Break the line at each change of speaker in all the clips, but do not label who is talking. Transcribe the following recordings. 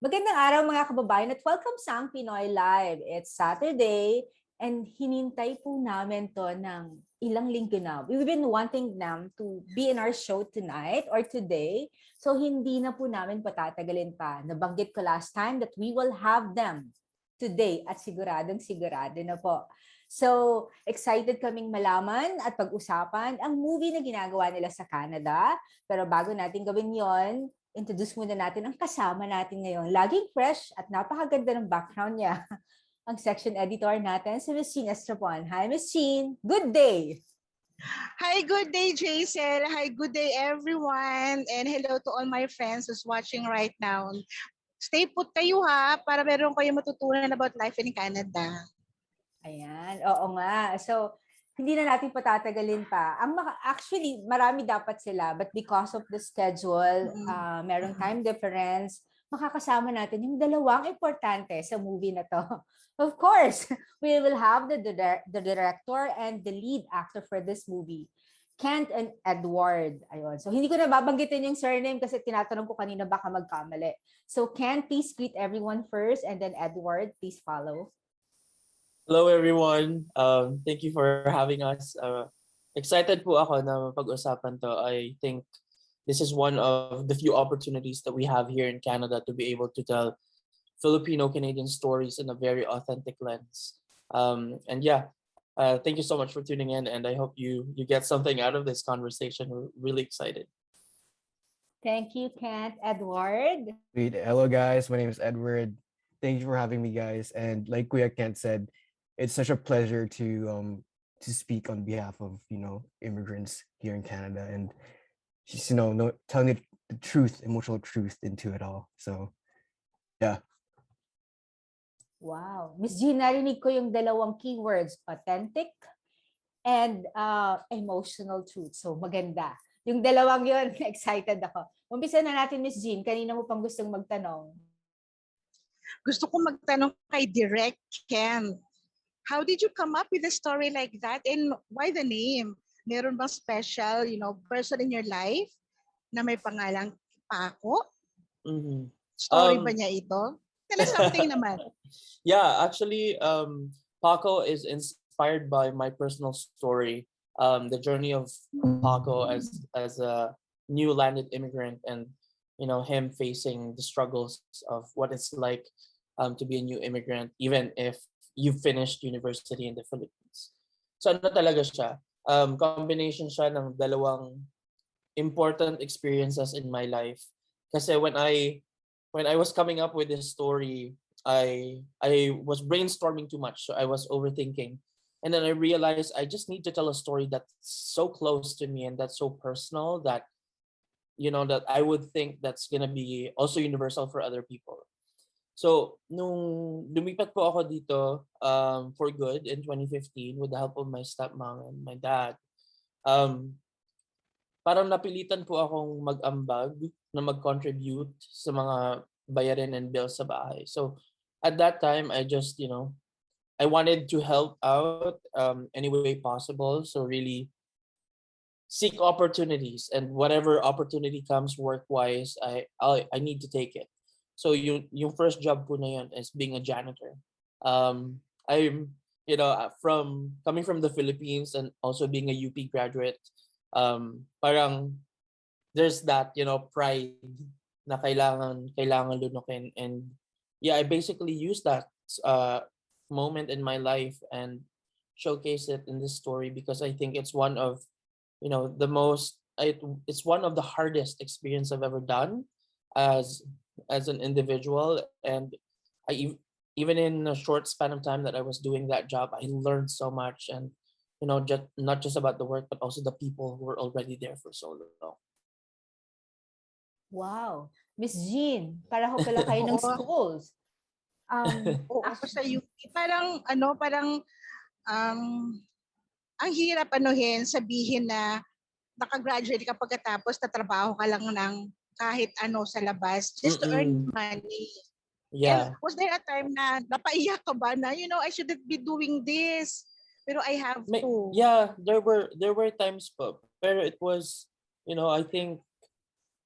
Magandang araw mga kababayan at welcome sa ang Pinoy Live. It's Saturday and hinintay po namin to ng ilang linggo na. We've been wanting them to be in our show tonight or today. So hindi na po namin patatagalin pa. Nabanggit ko last time that we will have them today at siguradong sigurado na po. So, excited kaming malaman at pag-usapan ang movie na ginagawa nila sa Canada. Pero bago natin gawin yon, introduce muna natin ang kasama natin ngayon. Laging fresh at napakaganda ng background niya. Ang section editor natin, si Miss Jean Estrapon. Hi, Miss Jean. Good day.
Hi, good day, Jaisel. Hi, good day, everyone. And hello to all my friends who's watching right now. Stay put kayo ha, para meron kayo matutunan about life in Canada.
Ayan, oo nga. So, hindi na natin patatagalin pa. Actually, marami dapat sila, but because of the schedule, merong time difference, makakasama natin yung dalawang importante sa movie na to. Of course, we will have the director and the lead actor for this movie, Kent and Edward. Ayun. So, hindi ko na babanggitin yung surname kasi tinatanong ko kanina baka magkamali. So, Kent, please greet everyone first, and then Edward, please follow.
Hello everyone. Thank you for having us. Excited po ako na pag-usapan to. I think this is one of the few opportunities that we have here in Canada to be able to tell Filipino-Canadian stories in a very authentic lens. Thank you so much for tuning in, and I hope you get something out of this conversation. We're really excited.
Thank you, Kent. Edward?
Hello guys, my name is Edward. Thank you for having me, guys. And like Kuya Kent said, it's such a pleasure to speak on behalf of immigrants here in Canada and just telling the truth, emotional truth into it all. So yeah.
Wow, Miss Jean, narinig ko yung dalawang keywords, authentic and emotional truth. So maganda. Yung dalawang yun, excited ako. Umpisa na natin, Miss Jean. Kanina mo pang gustong magtanong.
Gusto ko magtanong kay Direct Ken. How did you come up with a story like that, and why the name? Meron bang special, person in your life na may pangalang Paco?
Mm-hmm.
Story ba niya ito? Tell us something naman.
Yeah, actually, Paco is inspired by my personal story. The journey of Paco as a new landed immigrant, and him facing the struggles of what it's like to be a new immigrant, even if you finished university in the Philippines. So ano talaga siya? Combination siya ng dalawang important experiences in my life. Kasi when I was coming up with this story, I was brainstorming too much. So I was overthinking. And then I realized I just need to tell a story that's so close to me and that's so personal that that I would think that's gonna be also universal for other people. So, nung lumipat po ako dito for good in 2015 with the help of my stepmom and my dad, parang napilitan po akong mag-ambag na mag-contribute sa mga bayarin and bills sa bahay. So, at that time, I just, I wanted to help out any way possible. So, really seek opportunities, and whatever opportunity comes work-wise, I need to take it. So yung first job ko na yun is being a janitor. I'm coming from the Philippines and also being a UP graduate. Parang there's that pride na kailangan lunukin, and I basically use that moment in my life and showcase it in this story because I think it's one of it's one of the hardest experience I've ever done as an individual, and even in a short span of time that I was doing that job, I learned so much, and not just about the work but also the people who were already there for so long.
Wow, Miss Jean, pareho pala kayo ng schools.
Ako sa UP, parang ang hirap sabihin na nakagraduate ka pagkatapos tatrabaho ka lang ng kahit ano sa labas just to earn money.
Yeah.
And was there a time na napaiyak ka ba na I shouldn't be doing this pero I have to?
Yeah, there were times po, pero it was I think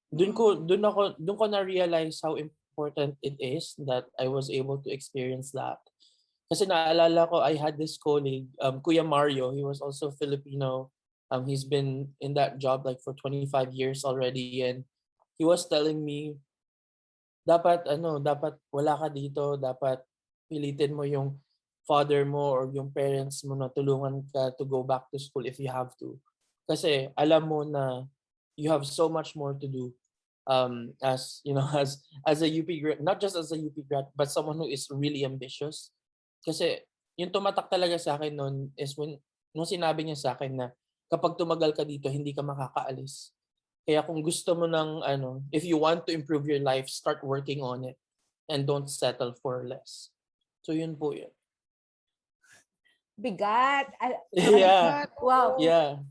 doon ko na realize how important it is that I was able to experience that. Kasi naalala ko, I had this colleague, Kuya Mario. He was also Filipino. He's been in that job like for 25 years already, and he was telling me, dapat wala ka dito, dapat pilitin mo yung father mo or yung parents mo na tulungan ka to go back to school if you have to. Kasi alam mo na you have so much more to do as you know as a UP grad, not just as a UP grad, but someone who is really ambitious. Kasi yung tumatak talaga sa akin noon is nung sinabi niya sa akin na kapag tumagal ka dito, hindi ka makakaalis. Kaya kung gusto mo ng if you want to improve your life, start working on it and don't settle for less. So yun po yun.
Bigat.
Yeah.
Wow.
Yeah.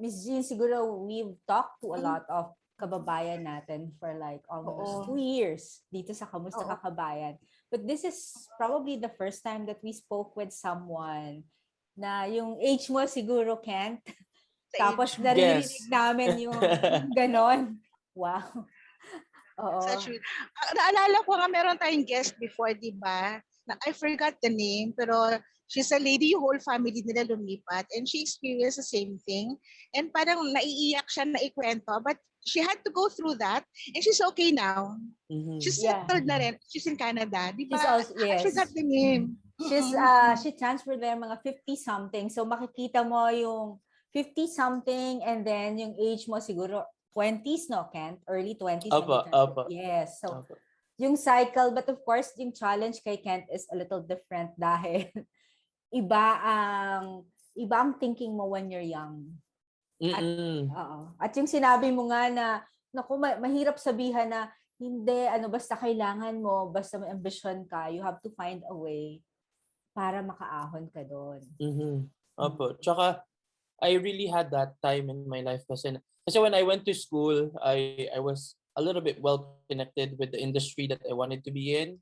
Miss Jean, siguro we've talked to a lot of kababayan natin for like almost 2 years dito sa Kumusta Kabayan. But this is probably the first time that we spoke with someone na yung age mo siguro, Kent. Tapos naririnig namin yung ganon. Wow. Oo.
Such naalala ko nga meron tayong guest before, di ba? I forgot the name, pero she's a lady, yung whole family nila lumipat, and she experienced the same thing. And parang naiiyak siya na ikwento, but she had to go through that, and she's okay now.
Mm-hmm.
She's settled na rin. She's in Canada, di ba?
She's also, yes.
I forgot the name.
She transferred there mga 50-something. So makikita mo yung 50-something and then yung age mo siguro 20s, no, Kent? Early 20s.
Apa.
Yes. So, yung cycle, but of course, yung challenge kay Kent is a little different dahil iba ang thinking mo when you're young. At yung sinabi mo nga na, naku, mahirap sabihan na, hindi, basta kailangan mo, basta may ambition ka, you have to find a way para makaahon ka doon.
Opo. Tsaka, I really had that time in my life kasi when I went to school, I was a little bit well connected with the industry that I wanted to be in.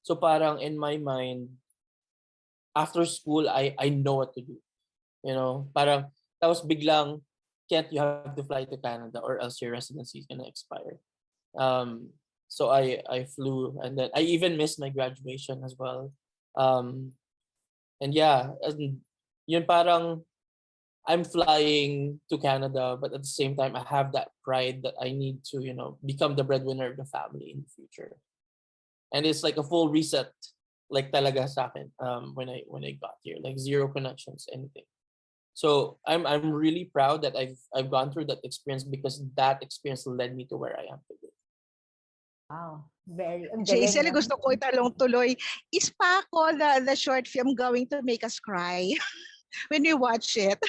So parang in my mind, after school, I know what to do. You know, parang tapos biglang, Kent, you have to fly to Canada or else your residency is gonna expire. So I flew, and then I even missed my graduation as well. And yeah, yun parang I'm flying to Canada, but at the same time, I have that pride that I need to, become the breadwinner of the family in the future. And it's like a full reset, like talaga sa akin, when I got here, like zero connections, anything. So I'm really proud that I've gone through that experience because that experience led me to where I am today.
Wow. Very
JCL, gusto ko italong tuloy. Is Paco the short film going to make us cry when we watch it?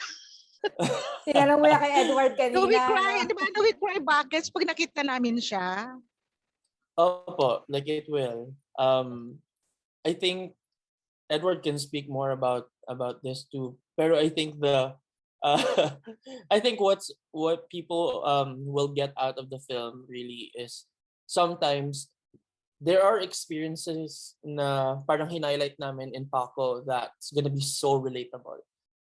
Tinanong mo na kay Edward kanina.
Do we cry? Diba? Do we cry buckets pag nakita namin siya?
Opo, like it will. I think Edward can speak more about this too. Pero I think I think what people will get out of the film really is sometimes there are experiences na parang highlight namin in Paco that's gonna be so relatable.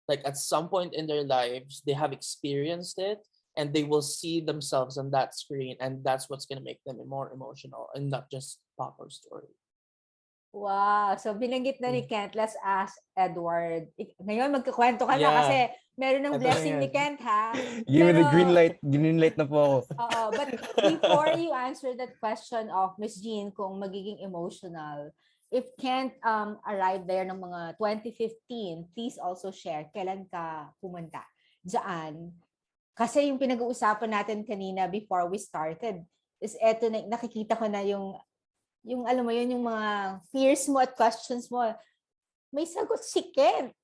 Like at some point in their lives, they have experienced it and they will see themselves on that screen, and that's what's going to make them more emotional and not just Paco's story.
Wow. So binanggit na ni Kent. Let's ask Edward. Ngayon magkakwento ka na kasi meron ng blessing ni Kent, ha?
Give me the green light. Green light na po ako.
Oo. But before you answer that question of Miss Jean kung magiging emotional, if Kent arrived there ng mga 2015, please also share kailan ka pumunta dyan. Kasi yung pinag-uusapan natin kanina before we started is eto na, nakikita ko na yung alam mo yun, yung mga fears mo at questions mo. May sagot si Kent.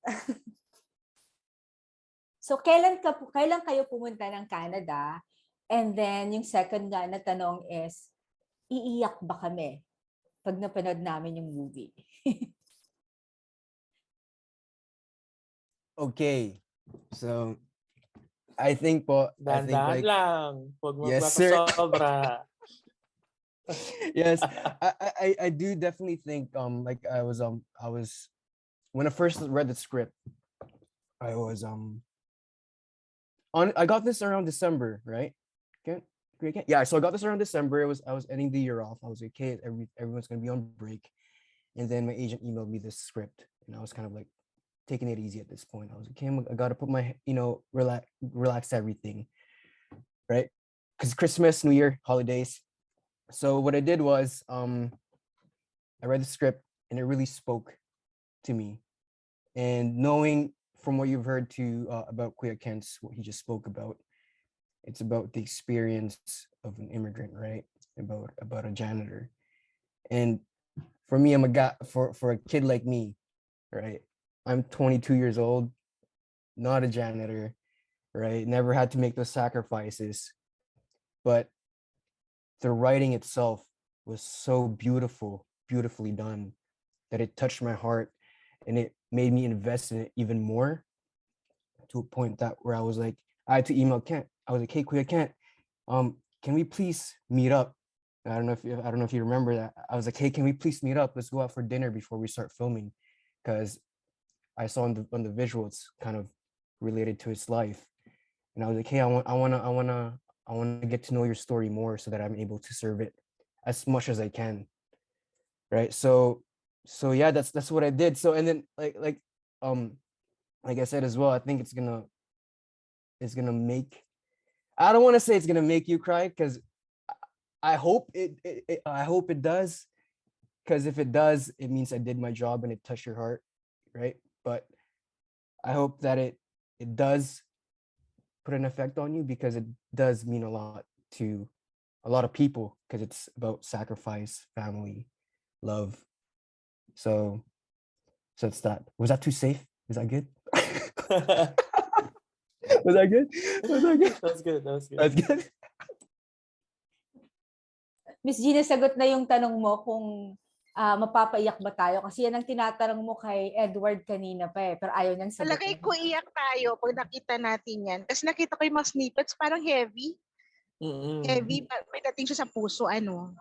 So kailan kayo pumunta ng Canada? And then yung second nga na tanong is, iiyak ba kami pag napanood namin yung movie?
Okay. So, I think po,
Dahan-dahan lang. Huwag
yes, sir.
magpapasobra.
Yes, I do definitely think like I was when I first read the script, I was I got this around December, right? Kuya Kent. Yeah, so I got this around December. I was ending the year off. I was like, okay, everyone's gonna be on break. And then my agent emailed me this script, and I was kind of like taking it easy at this point. I was like, okay, I gotta put my, relax everything, right? Because Christmas, New Year, holidays. So what I did was, I read the script, and it really spoke to me. And knowing from what you've heard about Kuya Kent's, what he just spoke about, it's about the experience of an immigrant, right? About a janitor. And for me, I'm a guy, for a kid like me, right? I'm 22 years old, not a janitor, right? Never had to make those sacrifices. But the writing itself was so beautifully done, that it touched my heart, and it made me invest in it even more, to a point that where I was like, I had to email Kent. I was like, hey, Kuya Kent, can we please meet up? I don't know if you remember that. I was like, hey, can we please meet up? Let's go out for dinner before we start filming, because I saw on the visuals kind of related to his life, and I was like, hey, I wanna get to know your story more, so that I'm able to serve it as much as I can, right? So yeah, that's what I did. So, and then like I said as well, I think it's gonna make, I don't want to say it's gonna make you cry, because I hope I hope it does, because if it does, it means I did my job and it touched your heart, right? But I hope that it does put an effect on you, because it does mean a lot to a lot of people, because it's about sacrifice, family, love. So it's that. Was that too safe? Is that good? Was that good? Was that good?
That's good. That's good.
That's good.
Miss Gina, sagot na yung tanong mo kung mapapaiyak ba tayo? Kasi yan ang tinatanong mo kay Edward kanina pa eh, pero ayaw niyang
Palagay
sagutin.
ko iyak tayo pag nakita natin yan. Kasi nakita ko yung mga snippets, parang heavy.
Mm-mm.
Heavy, may dating siya sa puso, ano.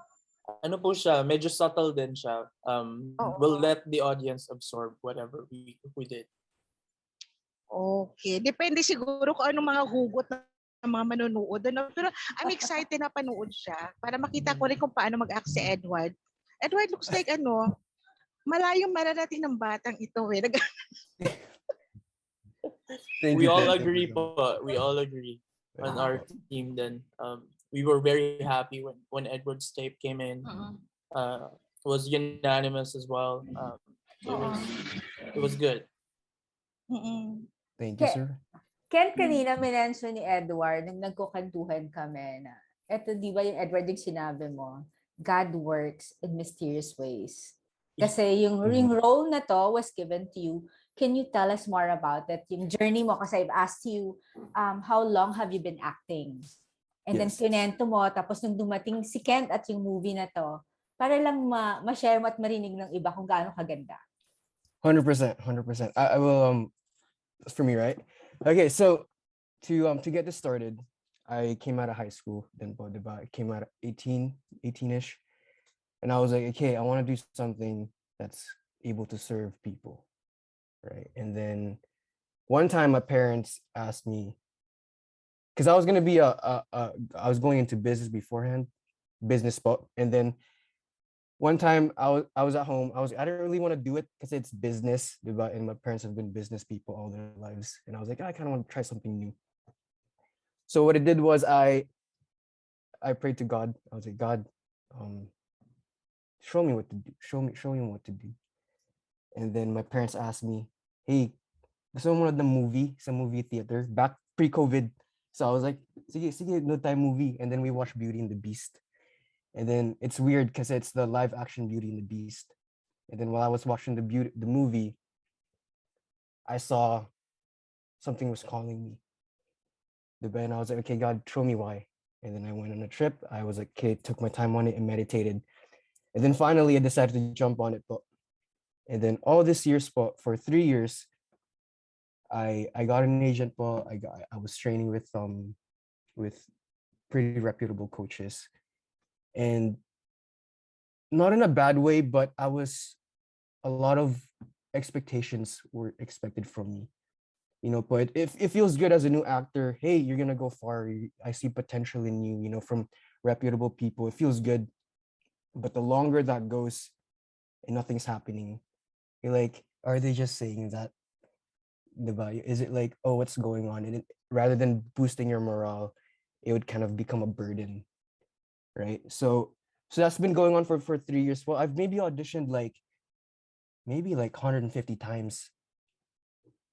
Ano po siya, medyo subtle din siya.
Oo.
We'll let the audience absorb whatever we did.
Okay. Depende siguro kung anong mga hugot ng mga manonood. Ano? Pero I'm excited na panood siya para makita ko rin kung paano mag-act si Edward. Edward looks like malayong mararating ng batang ito eh.
Thank
We
you,
all
thank
agree
you so much.
po. We all agree on our team then. We were very happy when Edward's tape came in. It was unanimous as well. It was good.
Thank you, sir.
Ken, kanina minention ni Edward nung nagkukantuhan kami na eto di ba yung Edward yung sinabi mo, God works in mysterious ways. Kasi yung role na to was given to you. Can you tell us more about it? Yung journey mo, kasi I've asked you, how long have you been acting? And then
Yes.
kinento mo, tapos nung dumating si Kent at yung movie na to, para lang ma-share mo at marinig ng iba kung gaano kaganda.
100%. I will, for me, right? Okay, so to get this started, I came out of high school, then I came out at 18-ish, and I was like, okay, I want to do something that's able to serve people, right? And then one time my parents asked me, because I was gonna be I was going into business beforehand, business spot, and then one time I was at home. I didn't really want to do it because it's business, diba? And my parents have been business people all their lives, and I was like, I kind of want to try something new. So what I did was I prayed to God. I was like, God, show me what to do. Show me what to do. And then my parents asked me, hey, gusto mo manood ng movie sa movie theater back pre-COVID. So I was like, sige, no time movie. And then we watched Beauty and the Beast. And then it's weird because it's the live action Beauty and the Beast. And then while I was watching the movie, I saw something was calling me. And I was like, okay, God, show me why. And then I went on a trip. I was like, okay, took my time on it and meditated. And then finally I decided to jump on it. And then all this year for 3 years, I got an agent. I was training with pretty reputable coaches, and not in a bad way, but a lot of expectations were expected from me. but it feels good as a new actor. Hey, you're gonna go far. I see potential in you, from reputable people. It feels good. But the longer that goes and nothing's happening, you're like, are they just saying that? Diba? Is it like, oh, what's going on? And rather than boosting your morale, it would kind of become a burden, right? So that's been going on for 3 years. Well, I've maybe auditioned maybe like 150 times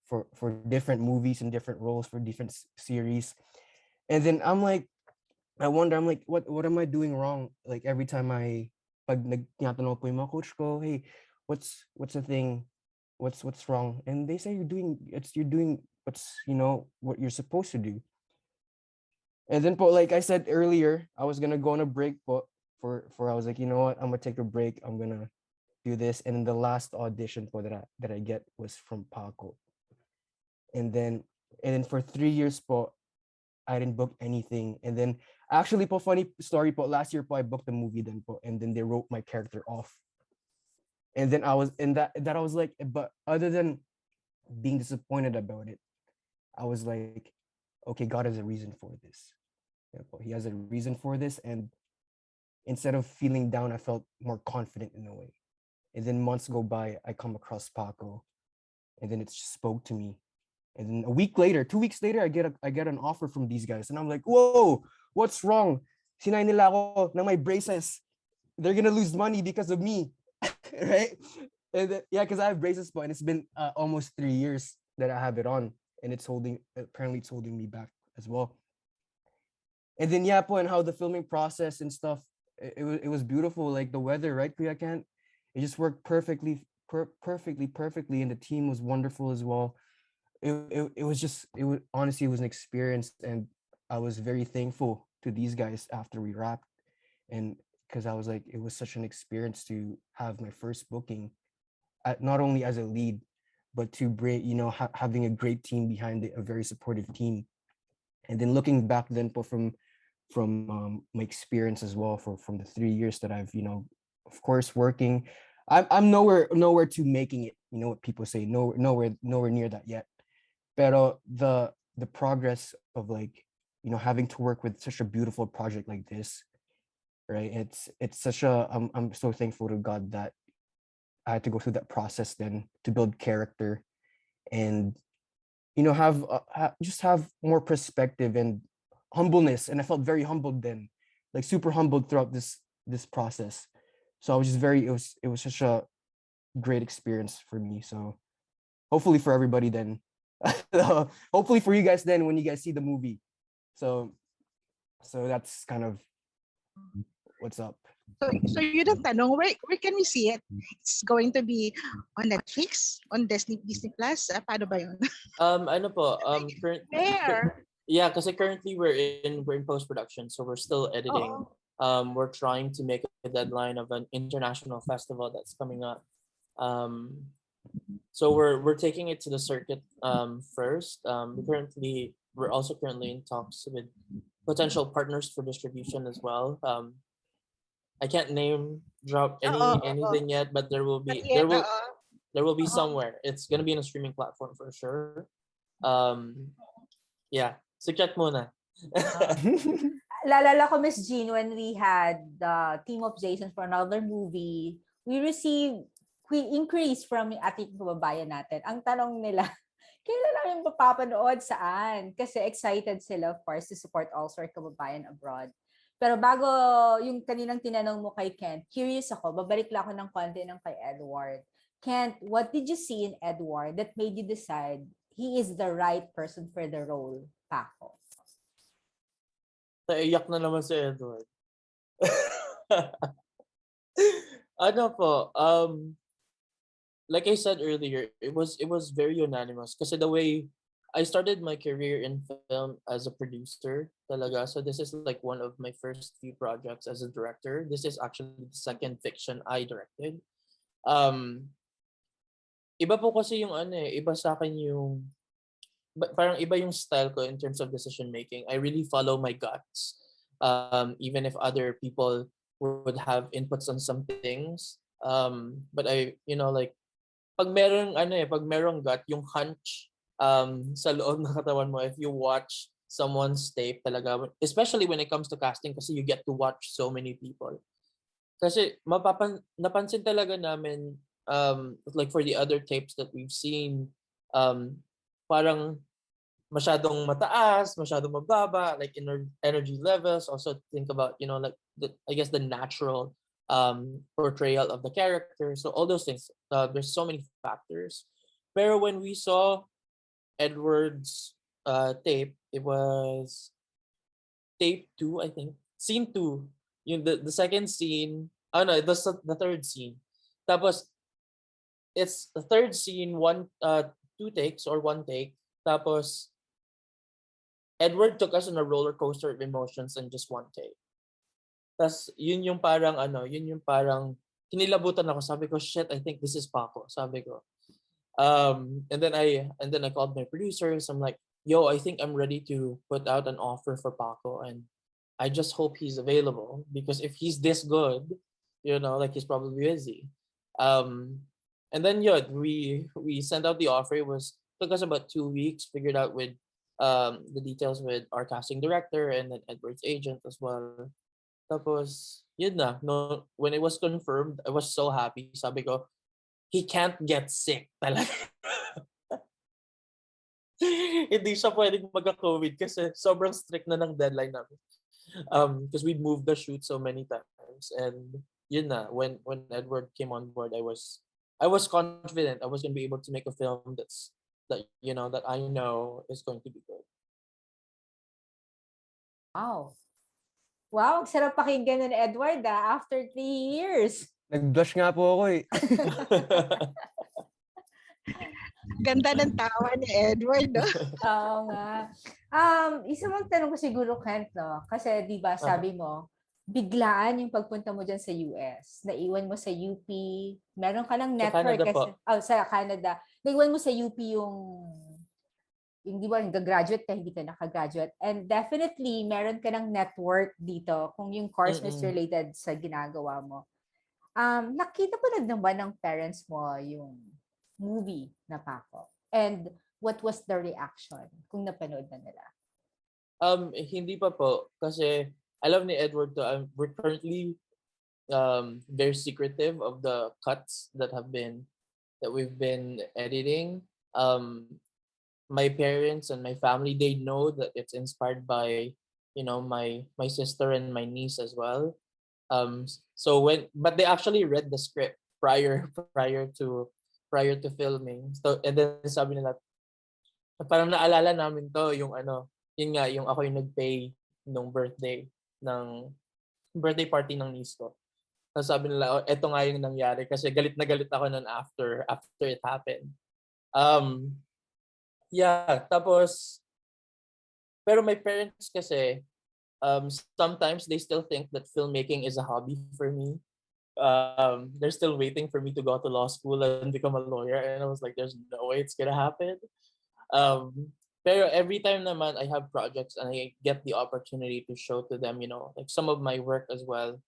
for different movies and different roles for different series. And then I wonder, I'm like, what am I doing wrong? Like every time pag tinatanong po yung mga coach ko, hey, what's the thing? What's wrong? And they say you're doing what's, what you're supposed to do. And then po, like I said earlier, I was gonna go on a break for I was like, you know what, I'm gonna take a break. I'm gonna do this. And then the last audition po that I get was from Paco. And then for 3 years po, I didn't book anything. And then actually po, funny story po, last year po I booked a movie then po, and then they wrote my character off. And then I was in that I was like, but other than being disappointed about it, I was like, okay, God has a reason for this. Yeah, po, he has a reason for this. And instead of feeling down, I felt more confident in a way. And then months go by, I come across Paco, and then it just spoke to me. And then a week later, 2 weeks later, I get an offer from these guys, and I'm like, whoa, what's wrong? Sinay nila ako ng my braces. They're gonna lose money because of me, right? And yeah, because I have braces, and it's been almost 3 years that I have it on, and apparently it's holding me back as well. And then yeah, po, and how the filming process and stuff, it was beautiful, like the weather, right? Kuya Kent? It just worked perfectly, and the team was wonderful as well. It was honestly, it was an experience, and I was very thankful to these guys after we wrapped, and because I was like, it was such an experience to have my first booking, not only as a lead, but to bring, having a great team behind it, a very supportive team. And then looking back then from my experience as well, from the 3 years that I've, of course, working, I'm nowhere to making it, what people say, nowhere near that yet. Pero the progress of, like, having to work with such a beautiful project like this, right? It's such I'm so thankful to God that I had to go through that process then to build character, and just have more perspective and humbleness. And I felt very humbled then, like super humbled throughout this process. So I was just it was such a great experience for me. So hopefully for everybody then, hopefully for you guys then when you guys see the movie. So that's kind of what's up.
So yun ang tanong, where can we see it? It's going to be on Netflix, on Disney Plus. Paano ba yun?
Ano po,
Where?
yeah, kasi currently we're in post-production, so we're still editing. We're trying to make a deadline of an international festival that's coming up. So we're taking it to the circuit first. We're also currently in talks with potential partners for distribution as well. I can't name drop anything yet, but there will be somewhere. It's gonna be in a streaming platform for sure. Yeah, secret muna.
Lalala ko, Miss Jean, when we had the team of Jason for another movie, we received inquiries from yung ating kababayan natin. Ang tanong nila, kailan lang yung papapanood, saan? Kasi excited sila, of course, to support also our kababayan abroad. Pero bago yung kaninang tinanong mo kay Kent, curious ako, babalik lang ako ng konti ng kay Edward. Kent, what did you see in Edward that made you decide he is the right person for the role, Paco?
Naiyak na naman si Edward. Ano po, like I said earlier, it was very unanimous kasi the way I started my career in film as a producer talaga. So this is like one of my first few projects as a director. This is actually the second fiction I directed. Iba po kasi yung iba sa akin yung parang iba yung style ko in terms of decision making. I really follow my guts. Even if other people would have inputs on some things. But I, like pag merong gut, yung hunch sa loob ng katawan mo if you watch someone's tape talaga, especially when it comes to casting kasi you get to watch so many people. Kasi napansin talaga namin like for the other tapes that we've seen, parang masyadong mataas, masyadong mababa, like energy levels. Also think about, like I guess the natural portrayal of the character. So all those things, there's so many factors. Pero when we saw Edward's tape, it was tape 2, I think. Scene 2. The second scene, oh no, it was the third scene. Tapos it's the third scene, 2 takes or 1 take. Tapos Edward took us on a roller coaster of emotions in just 1 take. Tas yun yung parang kinilabutan ako. Sabi ko, shit, I think this is Paco. Sabi ko. And then I called my producers. I'm like, yo, I think I'm ready to put out an offer for Paco, and I just hope he's available, because if he's this good, like he's probably busy. And then we sent out the offer. Took us about 2 weeks, figured out with the details with our casting director and then Edward's agent as well. Tapos, yun na. No, when it was confirmed, I was so happy. Sabi ko, he can't get sick talaga. Hindi siya pwedeng magka-COVID kasi sobrang strict na ng deadline namin. Because we moved the shoot so many times. And yun na, when Edward came on board, I was confident I was going to be able to make a film that I know is going to be good.
Wow, ang sarap pakinggan nun, Edward, after 3 years.
Nag-blush nga po ako eh.
Ganda ng tawa ni Edward, no?
Oo nga. Isa mong tanong ko siguro, Kent, no? Kasi di ba sabi mo, biglaan yung pagpunta mo dyan sa US. Naiwan mo sa UP. Meron ka ng network.
Canada po.
Sa Canada. Naiwan mo sa UP yung di ba, nag-graduate ka, hindi ka nakagraduate. And definitely, meron ka ng network dito kung yung course is related sa ginagawa mo. Nakita po na naman ng parents mo yung movie na Paco? And what was the reaction kung napanood na nila?
Hindi pa po. Kasi alam ni Edward to, we're currently very secretive of the cuts that we've been editing. My parents and my family, they know that it's inspired by, my sister and my niece as well. But they actually read the script prior to filming. So, and then sabi nila, parang naalala namin to, yung ako yung nag-pay nung birthday party ng niece ko. So sabi nila, eto nga yung nangyari kasi galit na galit ako nun after it happened. Yeah, tapos pero my parents kasi sometimes they still think that filmmaking is a hobby for me. They're still waiting for me to go to law school and become a lawyer, and I was like, there's no way it's gonna happen. Pero every time naman I have projects and I get the opportunity to show to them, like some of my work as well.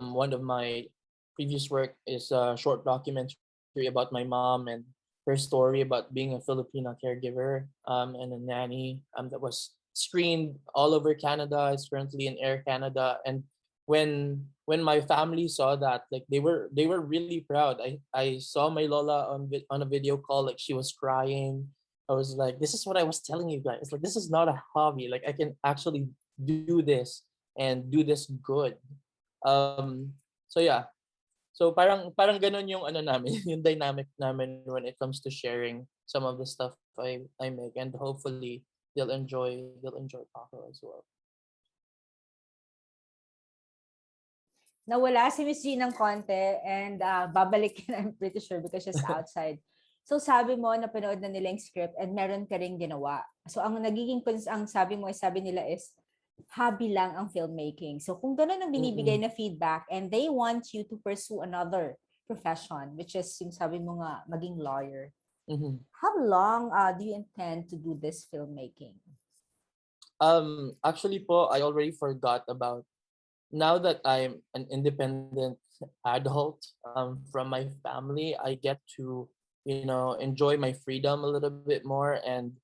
One of my previous work is a short documentary about my mom and her story about being a Filipino caregiver and a nanny that was screened all over Canada. It's currently in Air Canada, and when my family saw that, like they were really proud. I saw my Lola on a video call, like she was crying. I was like, this is what I was telling you guys. Like, this is not a hobby. Like, I can actually do this and do this good. So yeah. So parang ganun yung namin, yung dynamic namin when it comes to sharing some of the stuff I make, and hopefully they'll enjoy Paco as well.
Nawala si Miss G ng konti and babalik I'm pretty sure because she's outside. So sabi mo, napanood na nila yung script and meron ka ring ginawa. So ang sabi nila is, hobby lang ang filmmaking. So kung gano'n ang binibigay na feedback and they want you to pursue another profession, which is yung sabi mo nga, maging lawyer. How long do you intend to do this filmmaking?
Actually po, I already forgot about, now that I'm an independent adult from my family, I get to enjoy my freedom a little bit more and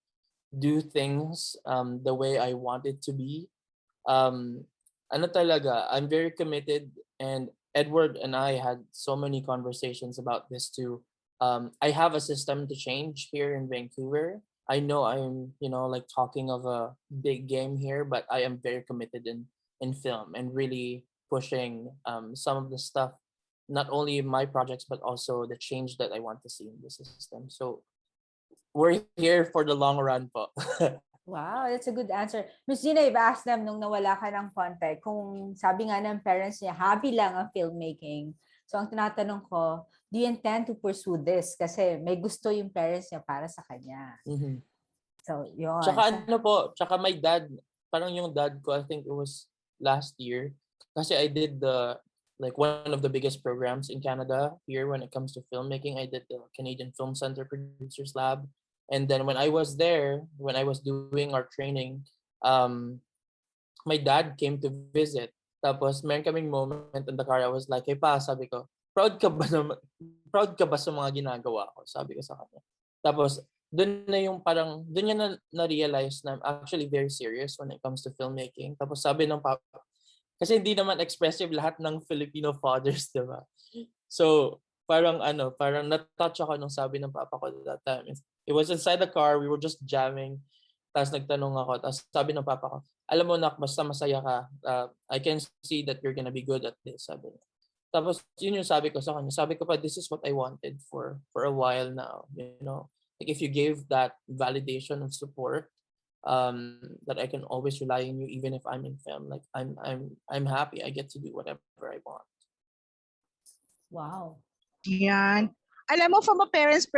do things the way I want it to be. um Ano talaga, I'm very committed, and Edward and I had so many conversations about this too. I have a system to change here in Vancouver. I know I'm, like talking of a big game here, but I am very committed in film and really pushing some of the stuff, not only in my projects but also the change that I want to see in the system. So we're here for the long run po.
Wow, that's a good answer. Miss Gina, I've asked them nung nawala ka ng konti, kung sabi nga ng parents niya, hobby lang ang filmmaking. So ang tinatanong ko, do you intend to pursue this? Kasi may gusto yung parents niya para sa kanya.
Mhm.
So, yun.
Tsaka tsaka my dad, parang yung dad ko, I think it was last year, kasi I did like one of the biggest programs in Canada here when it comes to filmmaking. I did the Canadian Film Center Producers Lab. And then when I was there, when I was doing our training, my dad came to visit. Tapos meron kaming moment in the car, I was like, hey pa, sabi ko, proud ka ba sa mga ginagawa ko? Sabi ko sa kanya. Tapos doon niya na-realize na I'm actually very serious when it comes to filmmaking. Tapos sabi ng papa, kasi hindi naman expressive lahat ng Filipino fathers, di ba? So, parang na-touch ako nung sabi ng papa ko that time. It was inside the car, we were just jamming. Tapos nagtanong ako, tapos sabi ng papa ko, alam mo nak, basta masaya ka. I can see that you're gonna be good at this, sabi niya. Tapos yun yung sabi ko sa kanya. Sabi ko pa, this is what I wanted for a while now, Like if you gave that validation of support, that I can always rely on you even if I'm in film. Like I'm happy. I get to do whatever I want.
Wow.
Yan. Alam mo, from a parent's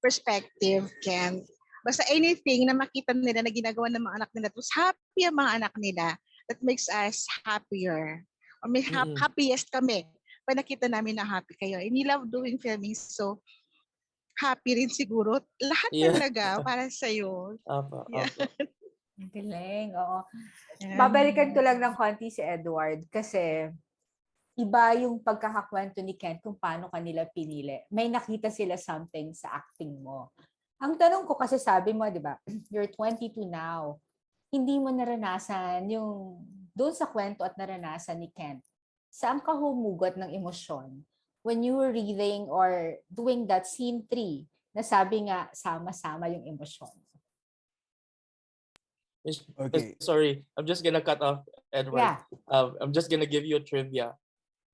perspective, Ken, basta anything na makita nila na ginagawa ng mga anak nila, tapos happy ang mga anak nila, that makes us happier. Or may happiest kami pag nakita namin na happy kayo. And we love doing filming, so happy rin siguro. Lahat talaga para sa'yo.
Apa.
Ang galing, oo.
Yan.
Babalikan ko lang ng konti si Edward kasi iba yung pagkakakwento ni Ken kung paano kanila pinili. May nakita sila something sa acting mo. Ang tanong ko kasi sabi mo, di ba, you're 22 now. Hindi mo naranasan yung doon sa kwento at naranasan ni Ken. Saan ka humugot ng emosyon when you were reading or doing that scene 3 na sabi nga sama-sama yung emosyon?
Okay.
Sorry, I'm just gonna cut off Edward.
Yeah.
I'm just gonna give you a trivia.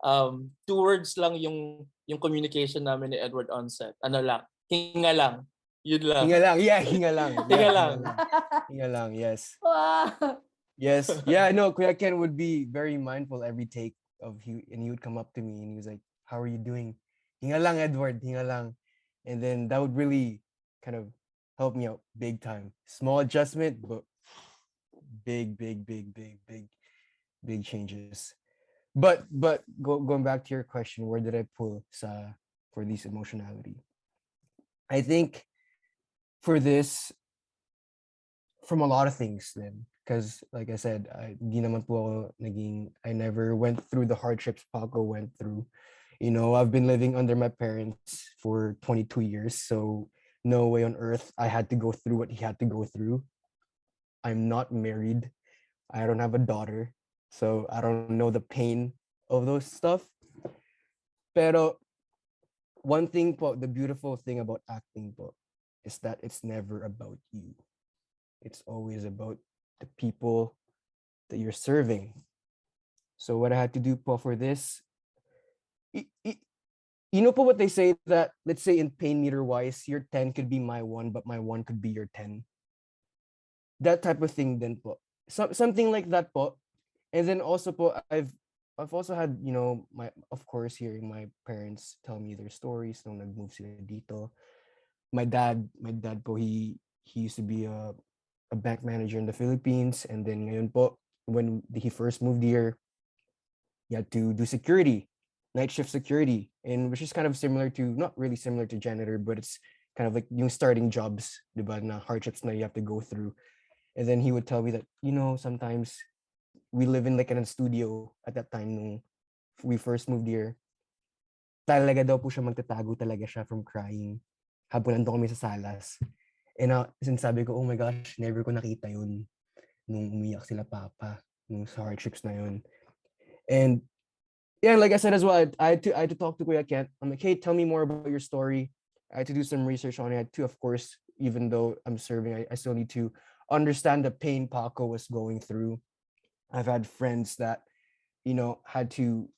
2 words lang yung communication namin ni Edward on set. Ano lang? Hinga lang. Yun lang.
Hinga lang. Yeah, hinga lang.
Hinga lang.
Hinga lang, yes.
Wow.
Yes. Yeah, no, Kuya Ken would be very mindful every take and he would come up to me and he was like, how are you doing? Hinga lang, Edward, hinga lang. And then that would really kind of help me out big time. Small adjustment, but big changes. But going back to your question, where did I pull for this emotionality? I think for this, from a lot of things then, because like I said, I never went through the hardships Paco went through. I've been living under my parents for 22 years, so no way on earth I had to go through what he had to go through. I'm not married. I don't have a daughter, so I don't know the pain of those stuff. Pero one thing po, the beautiful thing about acting po, is that it's never about you. It's always about the people that you're serving. So what I had to do po for this, you know po what they say, that let's say in pain meter wise, your 10 could be my 1, but my 1 could be your 10. That type of thing then po. Something like that po. And then also po, I've also had, of course, hearing my parents tell me their stories nung nag-move sila dito. My dad po, he used to be a bank manager in the Philippines, and then ngayon po, when he first moved here, he had to do security, night shift security, and which is kind of similar to, not really similar to janitor, but it's kind of like yung starting jobs, diba, na hardships na you have to go through. And then he would tell me that, sometimes we live in like in a studio at that time nung we first moved here. Talaga daw po siya magtatago talaga siya from crying. habang nandun kami sa salas. And sinasabi ko, oh my gosh, never ko nakita yun nung umiyak sila papa, nung sa hardships na yun. And yeah, like I said as well, I had to talk to Kuya Kent. I'm like, hey, tell me more about your story. I had to do some research on it. I had to, of course, even though I'm serving, I still need to understand the pain Paco was going through. I've had friends that, you know, had to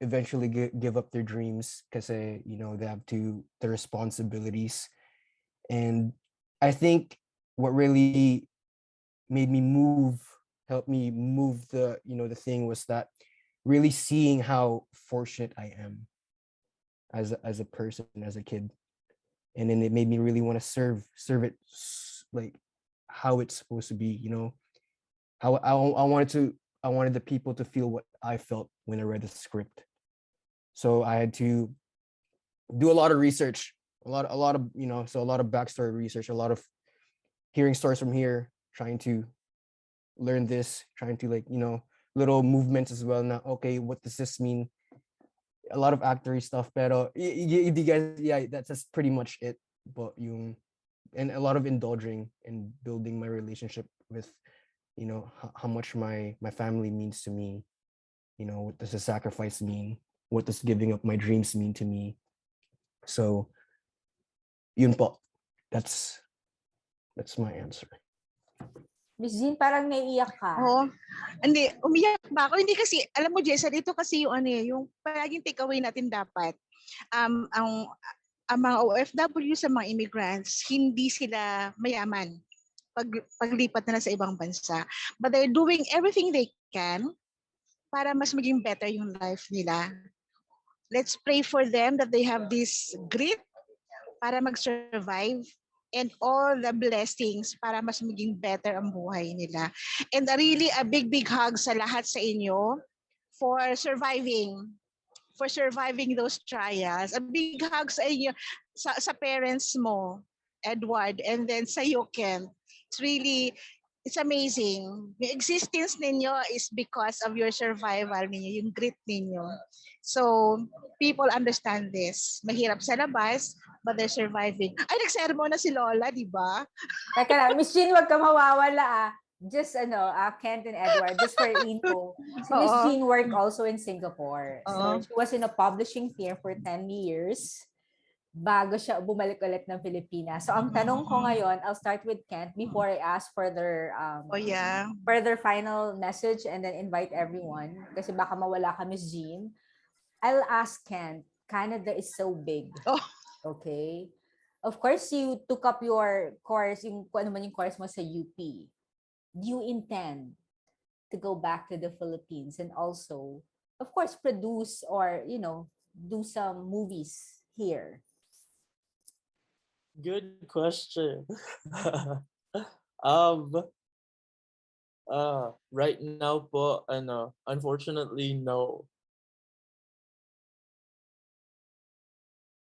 eventually give up their dreams because you know, they have to their responsibilities. And I think what really made me helped me move the, you know, the thing was that really seeing how fortunate I am as a person, as a kid. And then it made me really want to serve it like how it's supposed to be, you know, how I wanted the people to feel what I felt when I read the script. So I had to do a lot of research, a lot of, you know, so a lot of backstory research, a lot of hearing stories from here, trying to learn this, trying to, like, you know, little movements as well. Now, okay, what does this mean? A lot of actory stuff, pero you guys, yeah, that's pretty much it. But yung, and a lot of indulging and building my relationship with, you know, how much my family means to me. You know, what does the sacrifice mean? What does giving up my dreams mean to me? So, yun po. That's my answer.
Miss Jean, parang naiiyak ka.
Oo. Hindi, umiyak ba ako? Hindi kasi, alam mo, Jessa, dito kasi yung ano yung palaging takeaway natin dapat. Ang mga OFW sa mga immigrants, hindi sila mayaman paglipat nila sa ibang bansa. But they're doing everything they can para mas maging better yung life nila. Let's pray for them that they have this grit para mag-survive and all the blessings para mas maging better ang buhay nila. And really a big hug sa lahat sa inyo for surviving those trials. A big hug sa inyo, sa parents mo, Edward, and then sa you, Ken. It's amazing. The existence ninyo is because of your survival ninyo, yung grit ninyo. So, people understand this. Mahirap sa labas, but they're surviving. Ay, nag-sermon na si Lola, di ba?
Teka lang, Miss Jean, wag ka mawawala Just Kent and Edward, just for info. Si Miss
Oo.
Jean worked also in Singapore. So
Oo.
she was in a publishing firm for 10 years bago siya bumalik ulit ng Pilipinas. So ang tanong ko ngayon, I'll start with Kent before I ask for their final message and then invite everyone kasi baka mawala ka, Miss Jean. I'll ask Kent. Canada is so big.
Oh.
Okay? Of course, you took up your course, yung kung ano man yung course mo sa UP. Do you intend to go back to the Philippines and also, of course, produce or, do some movies here?
Good question. Right now po, unfortunately, no.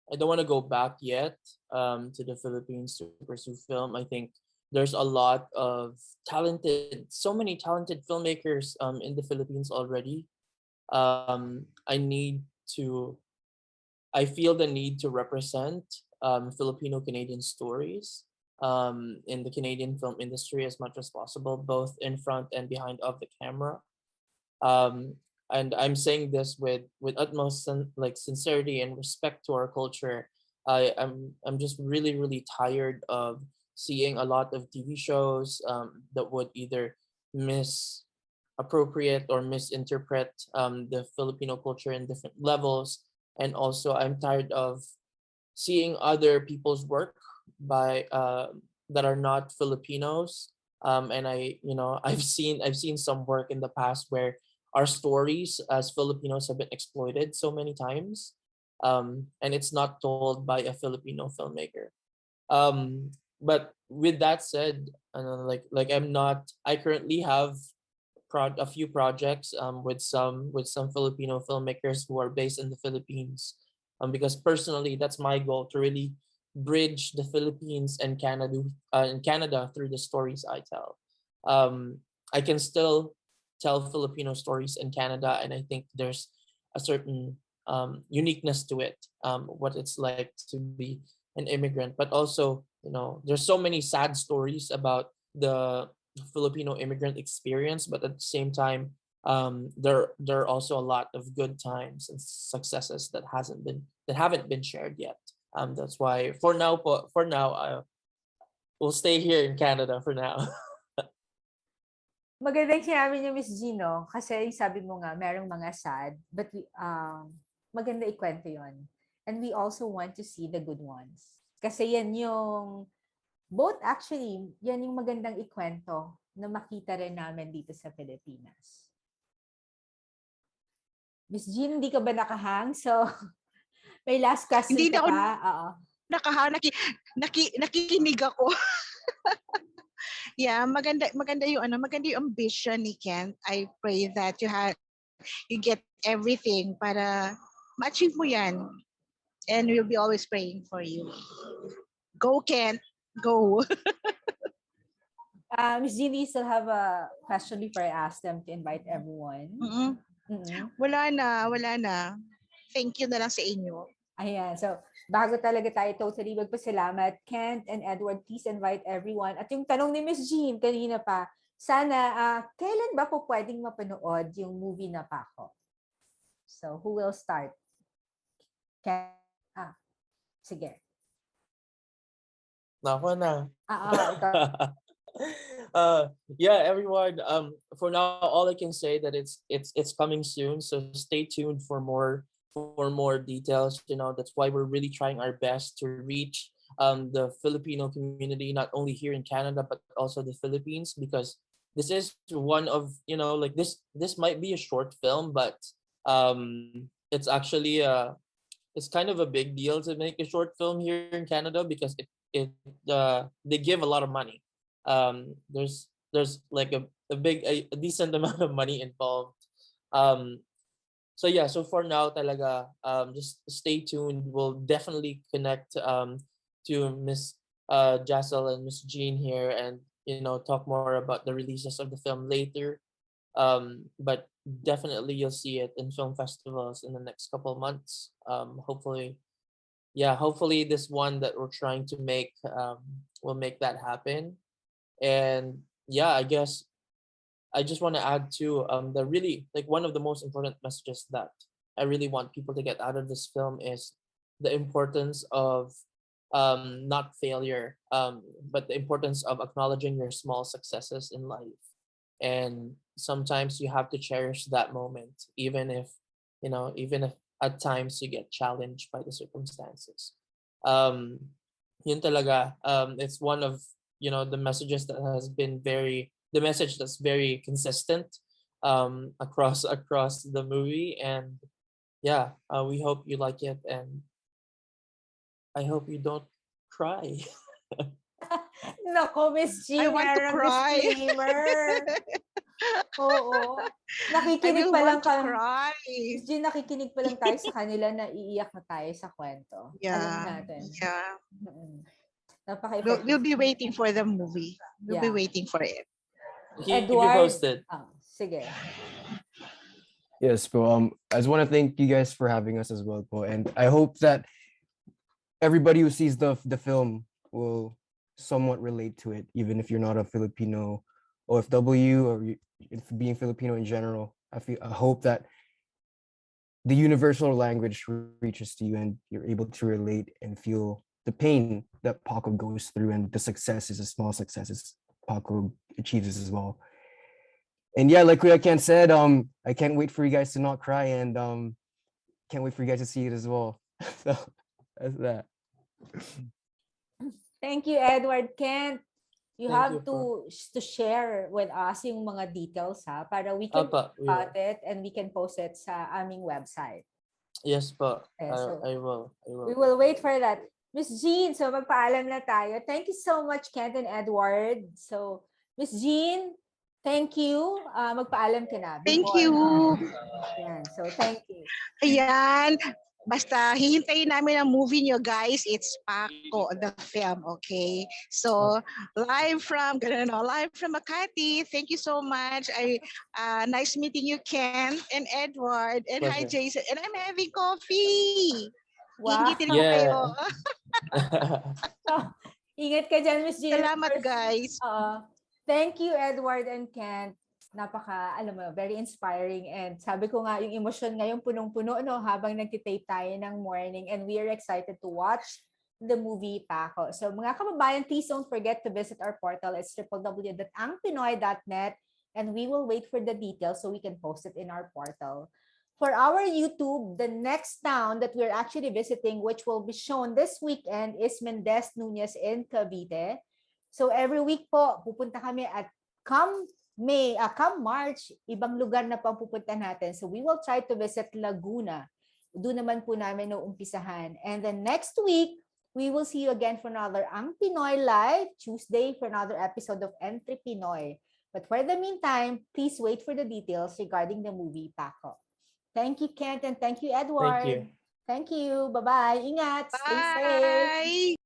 I don't want to go back yet to the Philippines to pursue film. I think there's a lot of so many talented filmmakers in the Philippines already. I feel the need to represent Filipino-Canadian stories in the Canadian film industry as much as possible, both in front and behind of the camera. And I'm saying this with utmost sincerity and respect to our culture. I'm just really, really tired of seeing a lot of TV shows that would either misappropriate or misinterpret the Filipino culture in different levels. And also, I'm tired of seeing other people's work by that are not Filipinos. And I've seen some work in the past where our stories as Filipinos have been exploited so many times, and it's not told by a Filipino filmmaker. But with that said, I currently have a few projects with some Filipino filmmakers who are based in the Philippines, because personally that's my goal, to really bridge the Philippines and Canada through the stories I tell. I can still tell Filipino stories in Canada, and I think there's a certain uniqueness to it, what it's like to be an immigrant, but also, there's so many sad stories about the Filipino immigrant experience, but at the same time, there are also a lot of good times and successes that haven't been shared yet. That's why for now, we'll stay here in Canada for now.
Maganda yung sinabi niyo, Miss Gino, kasi sabi mo nga, merong mga sad, but maganda ikwento yon. And we also want to see the good ones. Kasi yan yung, both actually, yan yung magandang ikwento na makita rin namin dito sa Pilipinas. Miss Jean, hindi ka ba nakahang? So, may last question
Hindi
ka
na ako
pa? Oo.
Nakikinig ako. Yeah, maganda yung ambition ni Kent. I pray that you get everything para ma-achieve mo yan. And we'll be always praying for you. Go, Kent. Go.
Miss Jean, do you still have a question before I ask them to invite everyone?
Wala na. Thank you na lang sa inyo.
Ayan. So, bago talaga tayo totally magpasalamat, Kent and Edward, please invite everyone. At yung tanong ni Miss Jean kanina pa, sana, kailan ba po pwedeng mapanood yung movie na Paco? So, who will start? Kent? Sige.
Nako na.
Ikaw.
Yeah, everyone. For now, all I can say that it's coming soon. So stay tuned for more details. That's why we're really trying our best to reach the Filipino community, not only here in Canada but also the Philippines, because this is one of like this might be a short film, but it's actually it's kind of a big deal to make a short film here in Canada because they give a lot of money. There's like a decent amount of money involved. So yeah, so for now talaga, just stay tuned. We'll definitely connect to Miss Jassel and Miss Jean here, and talk more about the releases of the film later. But definitely you'll see it in film festivals in the next couple of months. Hopefully this one that we're trying to make will make that happen. And yeah, I guess I just want to add to the really like one of the most important messages that I really want people to get out of this film is the importance of not failure, but the importance of acknowledging your small successes in life. And sometimes you have to cherish that moment, even if at times you get challenged by the circumstances. Yun talaga, it's one of the messages that has been the message that's very consistent across the movie. And yeah, we hope you like it, and I hope you don't cry.
Nako, Miss Jean,
I want to
merong
cry.
disclaimer. Oo. Nakikinig
I
pa lang
want to cry.
Miss Jean, nakikinig pa lang tayo sa kanila na iiyak na tayo sa kwento. Alam natin.
Yeah.
Napaka-effective.
We'll be waiting for the movie. We'll be
Yeah.
waiting for it.
Keep you posted.
Sige.
Yes, po. I just want to thank you guys for having us as well, po. And I hope that everybody who sees the film will somewhat relate to it, even if you're not a Filipino OFW or being Filipino in general. I hope that the universal language reaches to you and you're able to relate and feel the pain that Paco goes through and the successes, the small successes Paco achieves as well. And yeah, like Kuya Ken said, I can't wait for you guys to not cry, and can't wait for you guys to see it as well. So that's that.
Thank you, Edward. Kent, you
Thank
have
you,
to share with us yung mga details para we can cut it and we can post it sa aming website.
Yes po.
So
I will.
We will wait for that. Miss Jean, so magpaalam na tayo. Thank you so much, Kent and Edward. So, Miss Jean, thank you. Magpaalam ka na.
Thank you.
Yan. So, thank you.
Ayan. Basta hihintayin namin ang movie nyo, guys. It's Paco, the film, okay? So, live from Makati. Thank you so much. Nice meeting you, Ken and Edward. And hi,
Pleasure.
Jason. And I'm having coffee.
Wow.
Iingitin ko kayo.
Ingat ka dyan, Miss Jennifer.
Salamat, guys.
Thank you, Edward and Kent. Alam mo, very inspiring. And sabi ko nga, yung emosyon ngayon punong-puno, no, habang nagtitape tayo ng morning. And we are excited to watch the movie Paco. So mga kababayan, please don't forget to visit our portal. It's www.angpinoy.net. And we will wait for the details so we can post it in our portal. For our YouTube, the next town that we're actually visiting, which will be shown this weekend, is Mendez Nunez in Cavite. So every week po, pupunta kami at come March, ibang lugar na pang pupunta natin. So we will try to visit Laguna. Doon naman po namin uumpisahan. And then next week, we will see you again for another Ang Pinoy Live, Tuesday for another episode of Entry Pinoy. But for the meantime, please wait for the details regarding the movie Paco. Thank you, Kent, and thank you, Edward.
Thank you.
Thank you. Bye-bye. Ingat. Stay safe.
Bye!